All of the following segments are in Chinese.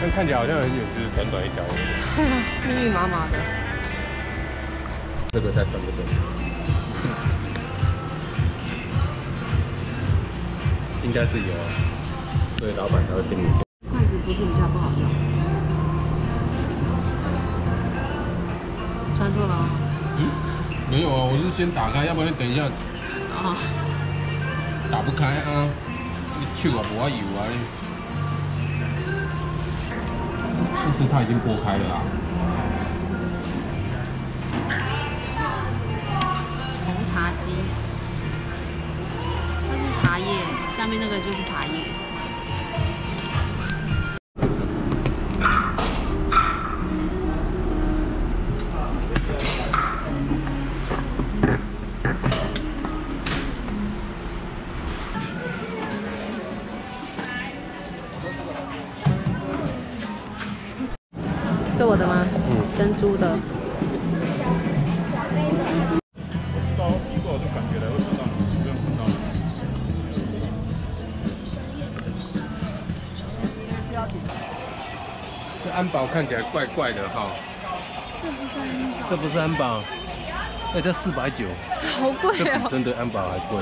但看起来好像很远，就是短短一条。对啊，密密麻麻的。这个才穿这个。应该是有啊，所以老板才会给你。筷子不是比较不好用。穿错了吗？嗯，没有啊，我是先打开，要不然等一下啊，打不开啊，你手啊不要油啊你。但是它已经剥开了啊。红茶鸡，它是茶叶，下面那个就是茶叶。是我的吗？嗯，珍珠的。到机构就感觉来会碰到你，不用碰到你。这安保看起来怪怪的哈。这不是安保。这不是安保，哎，这490，好贵这比哦。真的安保还贵。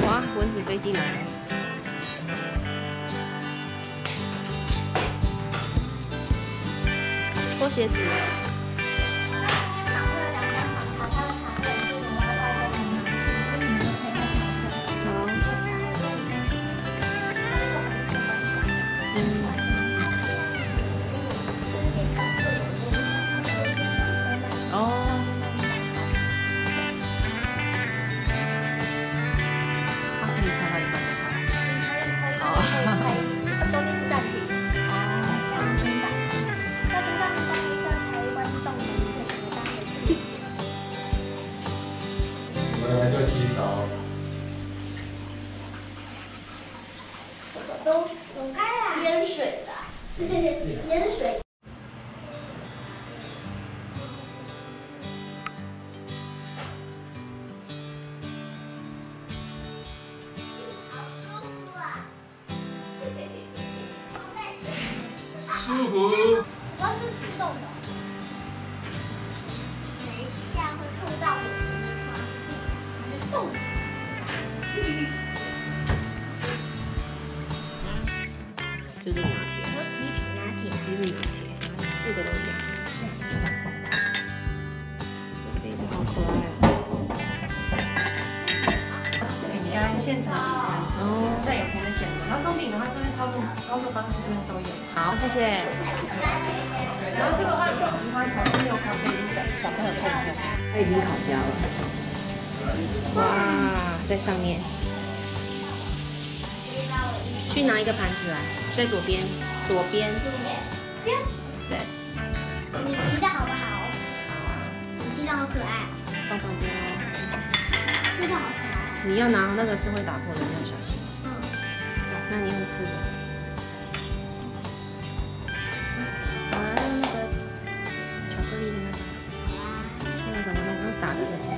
哇，蚊子飞进来了。脱鞋子。哦。可以看到一半再看。好。都是暂停。放心吧。那就让你当一个台湾送的一些服装的。我们来做洗澡。都该淹水了，淹水。舒服。主要是自动的，等一下会碰到我们的床壁，它就动。就是拿铁，有极品拿铁，极品拿铁，4个都一样。这杯子好可爱哦。饼干现成的饼干，哦，带有甜的咸的。然后松饼的话，这边操作方式这边都有。好，谢谢。然后这个话是菊花茶是6咖啡因的，小朋友看一看。它已经烤焦了。哇，在上面。去拿一个盘子来，在左边，左边。对。你骑的好不好？你骑的好可爱，放旁边哦。真的好可爱。你要拿那个是会打破的，你要小心。嗯。那你用吃的。好啊，那个巧克力的那个，那个怎么弄？用撒的是不是？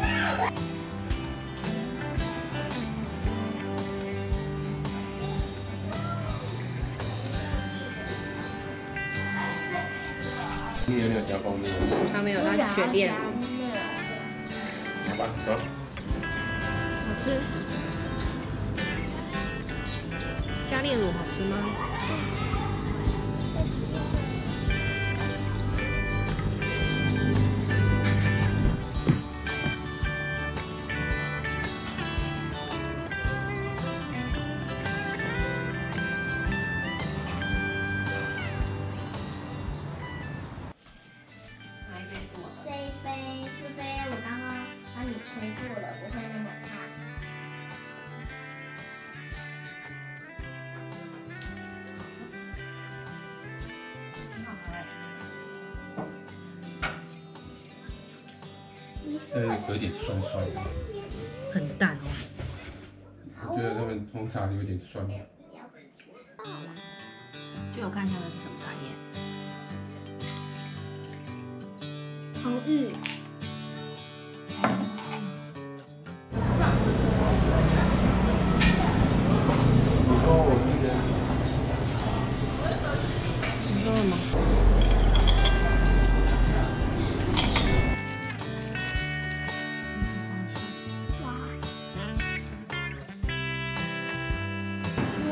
你有没有加蜂蜜？他没有，他选炼乳。好吧，走。好吃。加炼乳好吃吗？这一杯，这杯我吹过了，不会那么烫。很好哎。有点酸酸的，很淡哦。我觉得他们红茶有点酸。就我看一下那是什么茶叶？红玉。你说我是人。你说什么？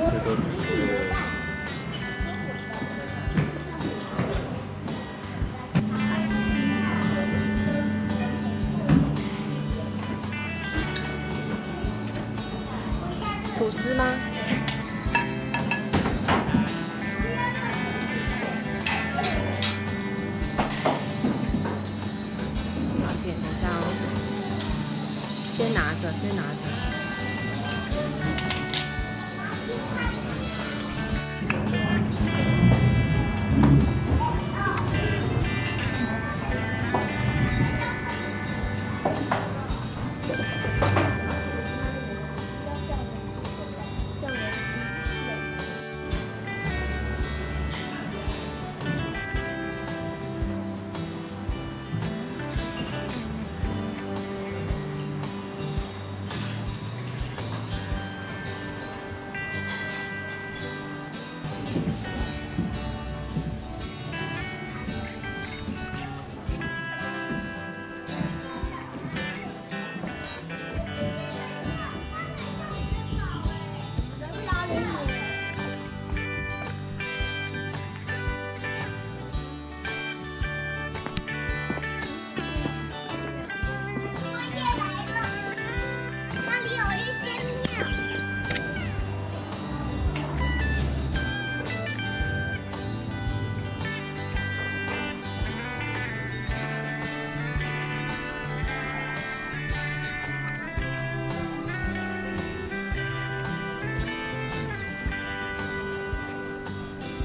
这都是。吐司吗？拿点一下哦，先拿着，先拿着。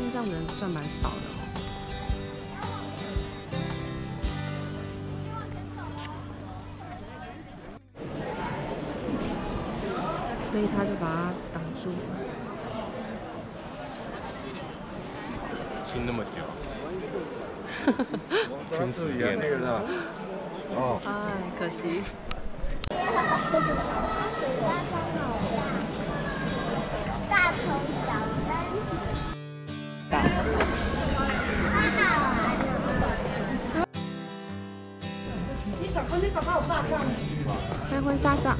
这样人算蛮少的哦。所以他就把它挡住了。清那么久，清10天那个是吧？哦，哎，可惜。大同小生。你小哥，你爸爸有大仗。拍婚纱照。